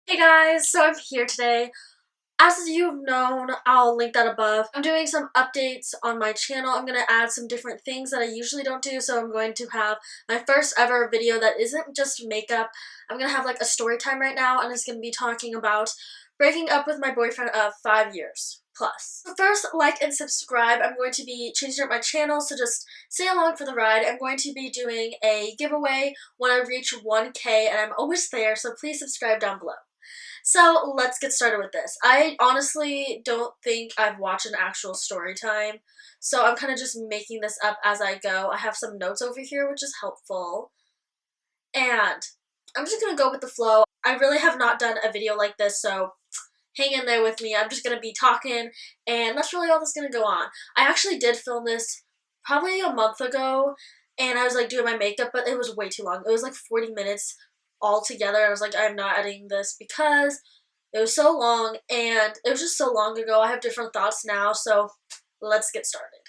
Hey guys, so I'm here today. As you've known, I'll link that above. I'm doing some updates on my channel. I'm going to add some different things that I usually don't do, so I'm going to have my first ever video that isn't just makeup. I'm going to have like a story time right now, and it's going to be talking about breaking up with my boyfriend of 5 years plus. So first, like and subscribe. I'm going to be changing up my channel, so just stay along for the ride. I'm going to be doing a giveaway when I reach 1K, and I'm almost there, so please subscribe down below. So let's get started with this. I honestly don't think I've watched an actual story time, so I'm kind of just making this up as I go. I have some notes over here, which is helpful, and I'm just gonna go with the flow. I really have not done a video like this, so hang in there with me. I'm just gonna be talking, and that's really all that's gonna go on. I actually did film this probably a month ago, and I was like doing my makeup, but it was way too long. It was like 40 minutes all together. I was like, I'm not editing this because it was so long, and it was just so long ago. I have different thoughts now, so let's get started.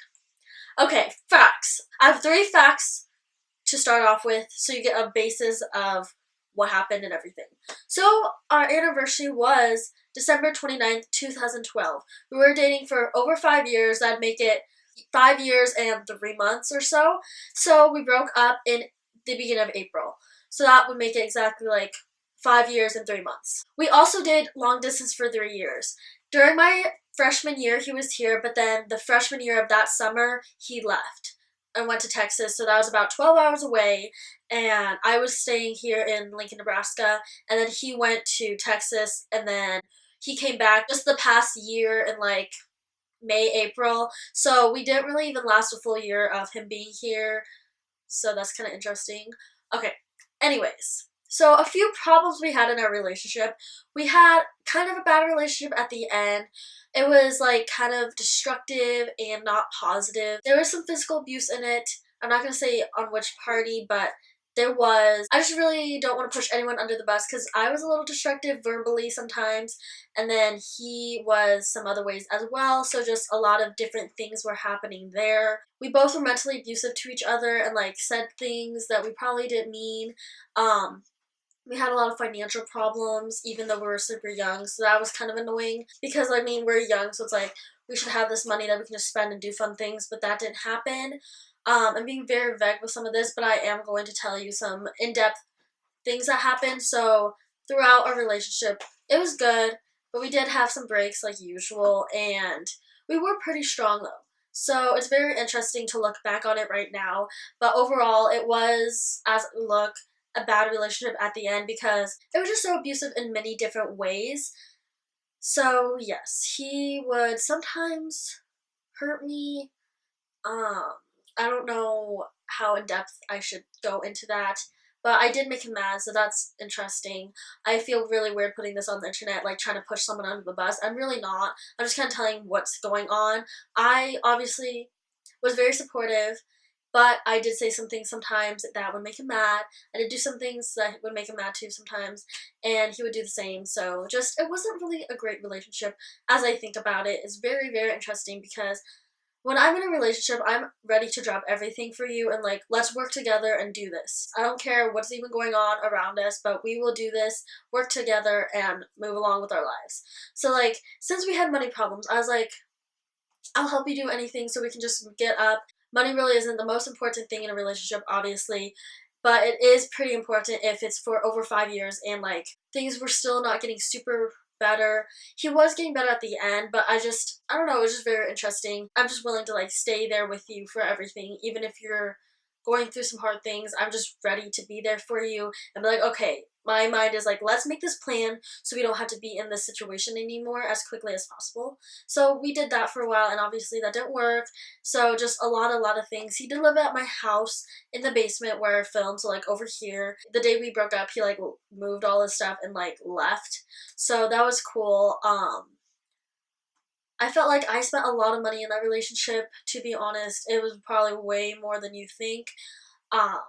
Okay, facts. I have 3 facts to start off with, so you get a basis of what happened and everything. So our anniversary was December 29th, 2012. We were dating for over 5 years. That'd make it 5 years and 3 months or so. So we broke up in the beginning of April. So that would make it exactly like 5 years and 3 months. We also did long distance for 3 years. During my freshman year, he was here, but then the freshman year of that summer, he left and went to Texas. So that was about 12 hours away, and I was staying here in Lincoln, Nebraska, and then he went to Texas, and then he came back just the past year in like May, April. So we didn't really even last a full year of him being here. So that's kind of interesting. Okay. Anyways, so a few problems we had in our relationship. We had kind of a bad relationship at the end. It was like kind of destructive and not positive. There was some physical abuse in it. I'm not going to say on which party, but there was. I just really don't want to push anyone under the bus because I was a little destructive verbally sometimes, and then he was some other ways as well, so just a lot of different things were happening there. We both were mentally abusive to each other and like said things that we probably didn't mean. We had a lot of financial problems even though we were super young, so that was kind of annoying because I mean we're young, so it's like we should have this money that we can just spend and do fun things, but that didn't happen. I'm being very vague with some of this, but I am going to tell you some in-depth things that happened. So throughout our relationship, it was good, but we did have some breaks like usual, and we were pretty strong though. So it's very interesting to look back on it right now, but overall it was, as it looked, a bad relationship at the end because it was just so abusive in many different ways. So yes, he would sometimes hurt me. I don't know how in depth I should go into that, but I did make him mad, so that's interesting. I feel really weird putting this on the internet, like trying to push someone under the bus. I'm really not. I'm just kind of telling what's going on. I obviously was very supportive, but I did say some things sometimes that would make him mad. I did do some things that would make him mad too sometimes, and he would do the same. So just, it wasn't really a great relationship as I think about it. It's very, very interesting because when I'm in a relationship, I'm ready to drop everything for you and like, let's work together and do this. I don't care what's even going on around us, but we will do this, work together, and move along with our lives. So like, since we had money problems, I was like, I'll help you do anything so we can just get up. Money really isn't the most important thing in a relationship, obviously, but it is pretty important if it's for over 5 years and like, things were still not getting super better. He was getting better at the end, but I don't know, it was just very interesting. I'm just willing to like stay there with you for everything, even if you're going through some hard things. I'm just ready to be there for you and be like, okay, my mind is like, let's make this plan so we don't have to be in this situation anymore as quickly as possible. So we did that for a while, and obviously that didn't work. So just a lot of things. He did live at my house in the basement where I filmed, so like over here. The day we broke up, he like moved all his stuff and like left. So that was cool. I felt like I spent a lot of money in that relationship, to be honest. It was probably way more than you think. Um,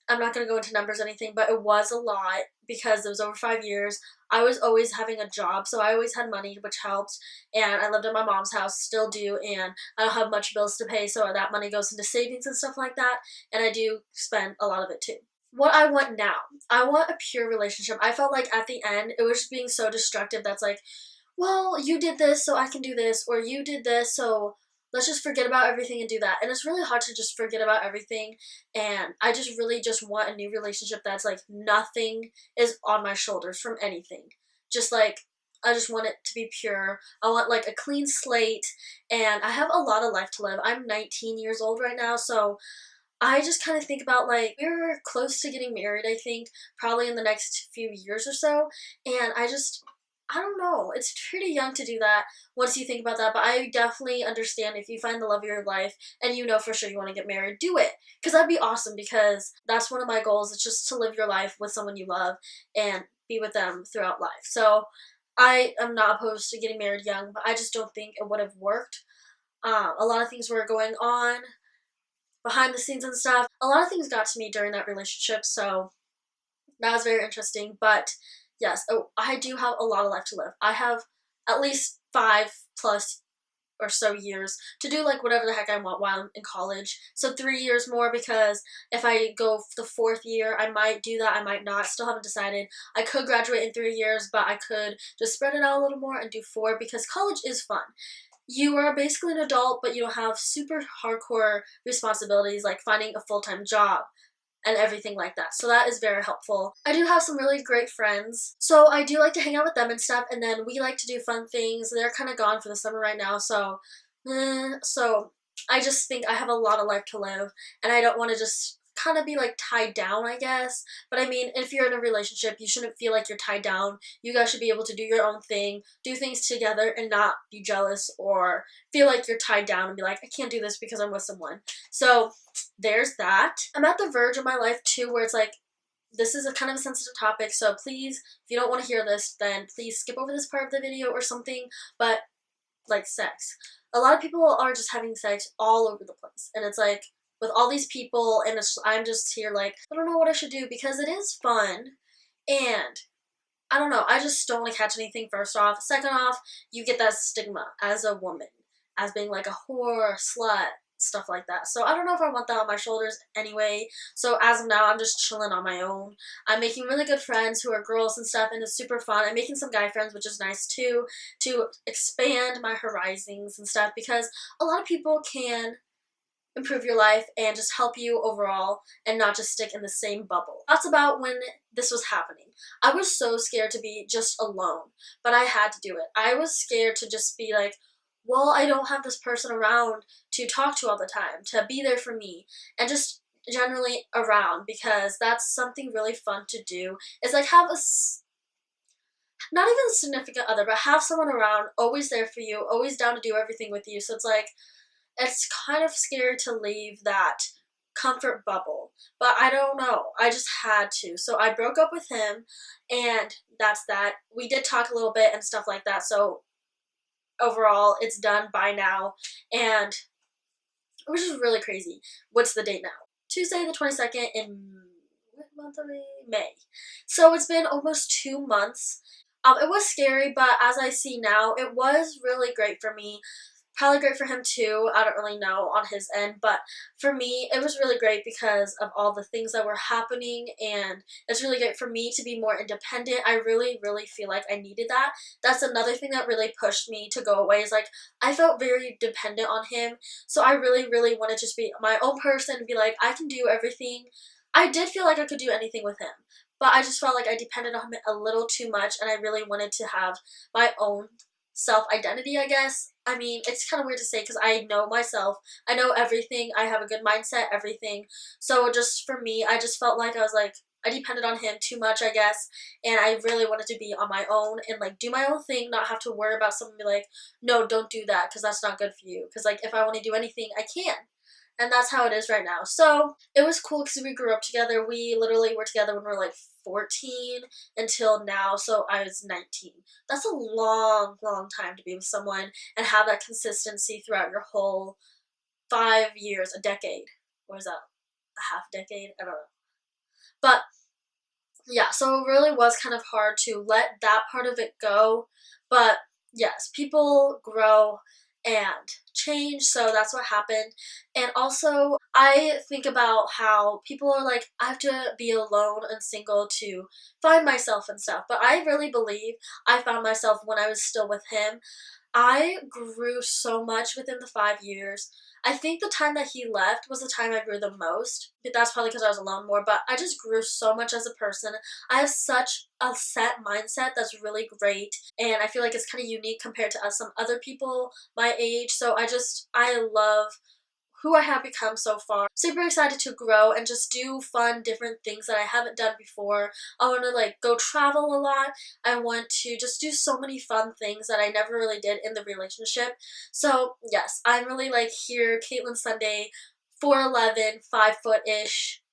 I'm not going to go into numbers or anything, but it was a lot because it was over 5 years. I was always having a job, so I always had money, which helped, and I lived at my mom's house, still do, and I don't have much bills to pay, so that money goes into savings and stuff like that, and I do spend a lot of it too. what I want now. I want a pure relationship. I felt like at the end, it was just being so destructive that's like, well, you did this, so I can do this, or you did this, so let's just forget about everything and do that. And it's really hard to just forget about everything. And I just really just want a new relationship that's like nothing is on my shoulders from anything. Just like, I just want it to be pure. I want like a clean slate, and I have a lot of life to live. I'm 19 years old right now, so I just kind of think about like we're close to getting married, I think, probably in the next few years or so. And I don't know. It's pretty young to do that once you think about that, but I definitely understand if you find the love of your life and you know for sure you want to get married, do it. Because that'd be awesome because that's one of my goals. It's just to live your life with someone you love and be with them throughout life. So I am not opposed to getting married young, but I just don't think it would have worked. A lot of things were going on behind the scenes and stuff. A lot of things got to me during that relationship, so that was very interesting. But yes, I do have a lot of life to live. I have at least 5+ or so years to do like whatever the heck I want while I'm in college. So 3 years more because if I go the 4th year, I might do that, I might not. Still haven't decided. I could graduate in 3 years, but I could just spread it out a little more and do 4 because college is fun. You are basically an adult, but you don't have super hardcore responsibilities like finding a full-time job and everything like that. So that is very helpful. I do have some really great friends, so I do like to hang out with them and stuff, and then we like to do fun things. They're kind of gone for the summer right now, so I just think I have a lot of life to live, and I don't want to just kind of be like tied down, I guess. But I mean, if you're in a relationship, you shouldn't feel like you're tied down. You guys should be able to do your own thing, do things together, and not be jealous or feel like you're tied down and be like, I can't do this because I'm with someone. So there's that. I'm at the verge of my life too where it's like, this is a kind of a sensitive topic, so please, if you don't want to hear this, then please skip over this part of the video or something. But like sex, a lot of people are just having sex all over the place, and it's like with all these people, and I'm just here like, I don't know what I should do because it is fun, and I don't know, I just don't want to catch anything, first off. Second off, you get that stigma as a woman, as being like a whore, slut, stuff like that. So I don't know if I want that on my shoulders anyway. So as of now, I'm just chilling on my own. I'm making really good friends who are girls and stuff, and it's super fun. I'm making some guy friends, which is nice too, to expand my horizons and stuff, because a lot of people can improve your life and just help you overall and not just stick in the same bubble. That's about when this was happening. I was so scared to be just alone, but I had to do it. I was scared to just be like, well, I don't have this person around to talk to all the time, to be there for me, and just generally around, because that's something really fun to do. It's like have not even a significant other, but have someone around, always there for you, always down to do everything with you. So it's like, it's kind of scary to leave that comfort bubble, but I don't know, I just had to. So I broke up with him, and that's that. We did talk a little bit and stuff like that, so overall it's done by now, and which is really crazy. What's the date now? Tuesday the 22nd in what month are we? May. So it's been almost 2 months. It was scary, but as I see now, it was really great for me. Probably great for him too. I don't really know on his end, but for me, it was really great because of all the things that were happening, and it's really great for me to be more independent. I really, really feel like I needed that. That's another thing that really pushed me to go away, is like, I felt very dependent on him, so I really, really wanted to just be my own person and be like, I can do everything. I did feel like I could do anything with him, but I just felt like I depended on him a little too much, and I really wanted to have my own self-identity, I guess. I mean, it's kind of weird to say because I know myself. I know everything. I have a good mindset, everything. So just for me, I just felt like I was like, I depended on him too much, I guess, and I really wanted to be on my own and like do my own thing, not have to worry about someone be like, no, don't do that because that's not good for you. Because like if I want to do anything, I can. And that's how it is right now. So it was cool because we grew up together. We literally were together when we were like 14 until now, so I was 19. That's a long, long time to be with someone and have that consistency throughout your whole 5 years, a decade. Or is that a half decade? I don't know. But yeah, so it really was kind of hard to let that part of it go. But yes, people grow and change, so that's what happened. And also, I think about how people are like, I have to be alone and single to find myself and stuff, but I really believe I found myself when I was still with him. I grew so much within the 5 years. I think the time that he left was the time I grew the most. But that's probably because I was alone more, but I just grew so much as a person. I have such a set mindset that's really great, and I feel like it's kind of unique compared to some other people my age. So I love who I have become so far. Super excited to grow and just do fun, different things that I haven't done before. I want to like go travel a lot. I want to just do so many fun things that I never really did in the relationship. So yes, I'm really like here, Caitlin Sunday, 4'11", 5 foot-ish,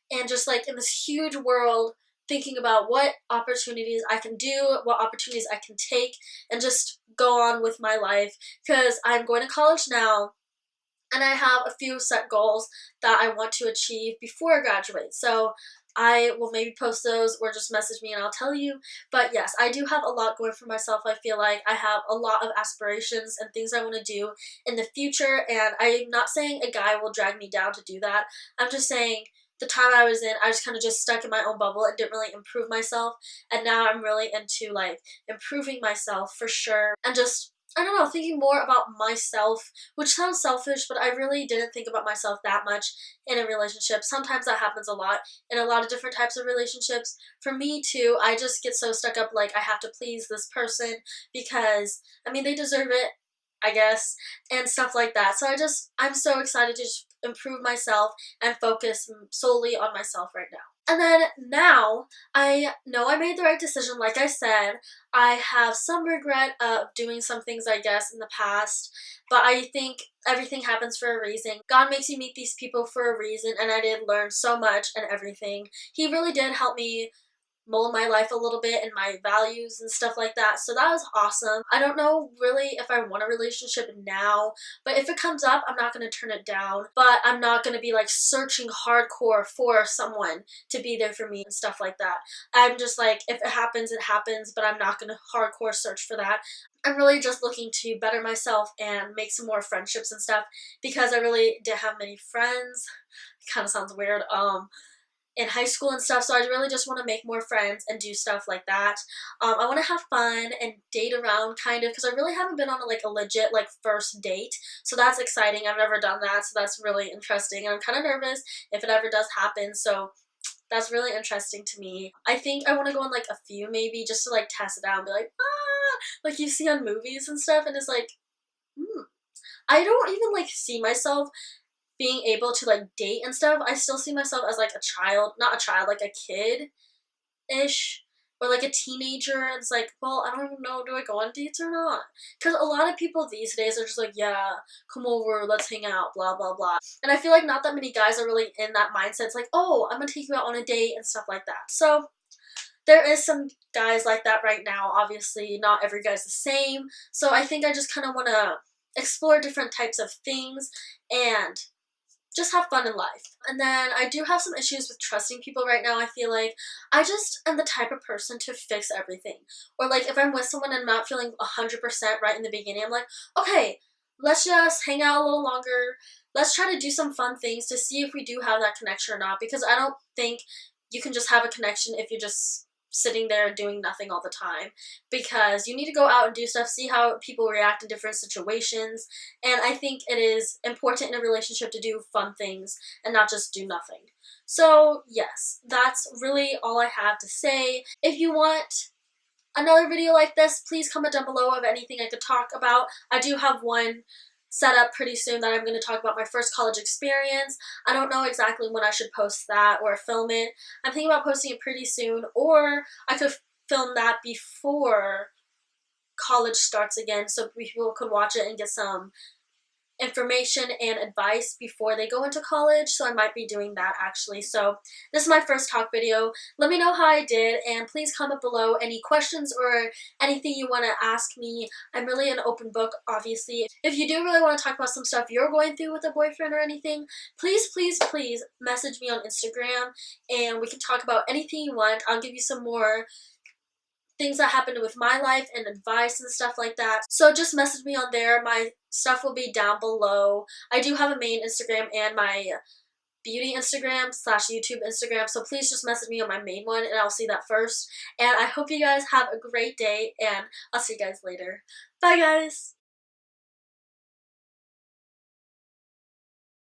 and just like in this huge world, thinking about what opportunities I can do, what opportunities I can take, and just go on with my life. Because I'm going to college now, and I have a few set goals that I want to achieve before I graduate. So I will maybe post those or just message me and I'll tell you. But yes, I do have a lot going for myself. I feel like I have a lot of aspirations and things I want to do in the future, and I'm not saying a guy will drag me down to do that. I'm just saying the time I was in, I was kind of just stuck in my own bubble and didn't really improve myself. And now I'm really into like improving myself for sure, and just I don't know, thinking more about myself, which sounds selfish, but I really didn't think about myself that much in a relationship. Sometimes that happens a lot in a lot of different types of relationships. For me too, I just get so stuck up like I have to please this person because, I mean, they deserve it, I guess, and stuff like that. So I'm so excited to just improve myself and focus solely on myself right now. And then now, I know I made the right decision, like I said. I have some regret of doing some things, I guess, in the past, but I think everything happens for a reason. God makes you meet these people for a reason, and I did learn so much and everything. He really did help me mold my life a little bit and my values and stuff like that. So that was awesome. I don't know really if I want a relationship now, but if it comes up, I'm not going to turn it down. But I'm not going to be like searching hardcore for someone to be there for me and stuff like that. I'm just like, if it happens, but I'm not going to hardcore search for that. I'm really just looking to better myself and make some more friendships and stuff because I really didn't have many friends. It kind of sounds weird. In high school and stuff, so I really just want to make more friends and do stuff like that. I want to have fun and date around kind of, because I really haven't been on like a legit like first date, so that's exciting. I've never done that, so that's really interesting, and I'm kind of nervous if it ever does happen, so that's really interesting to me. I think I want to go on like a few maybe just to like test it out and be like, like you see on movies and stuff, and it's like, I don't even like see myself being able to like date and stuff. I still see myself as like a child, not a child, like a kid-ish, or like a teenager. And it's like, well, I don't even know, do I go on dates or not? Because a lot of people these days are just like, yeah, come over, let's hang out, blah, blah, blah. And I feel like not that many guys are really in that mindset. It's like, oh, I'm gonna take you out on a date and stuff like that. So there is some guys like that right now. Obviously, not every guy's the same. So I think I just kind of want to explore different types of things and just have fun in life. And then I do have some issues with trusting people right now. I feel like I just am the type of person to fix everything. Or like if I'm with someone and I'm not feeling 100% right in the beginning, I'm like, okay, let's just hang out a little longer. Let's try to do some fun things to see if we do have that connection or not. Because I don't think you can just have a connection if you're just sitting there doing nothing all the time, because you need to go out and do stuff, see how people react in different situations, and I think it is important in a relationship to do fun things and not just do nothing. So yes, that's really all I have to say. If you want another video like this, please comment down below of anything I could talk about. I do have one set up pretty soon that I'm going to talk about my first college experience. I don't know exactly when I should post that or film it. I'm thinking about posting it pretty soon, or I could film that before college starts again so people could watch it and get some information and advice before they go into college, so I might be doing that actually. So this is my first talk video. Let me know how I did, and please comment below any questions or anything you want to ask me. I'm really an open book, obviously. If you do really want to talk about some stuff you're going through with a boyfriend or anything, please, please, please message me on Instagram and we can talk about anything you want. I'll give you some more things that happened with my life and advice and stuff like that. So just message me on there. My stuff will be down below. I do have a main Instagram and my beauty Instagram / YouTube Instagram, so please just message me on my main one and I'll see that first. And I hope you guys have a great day, and I'll see you guys later. Bye guys!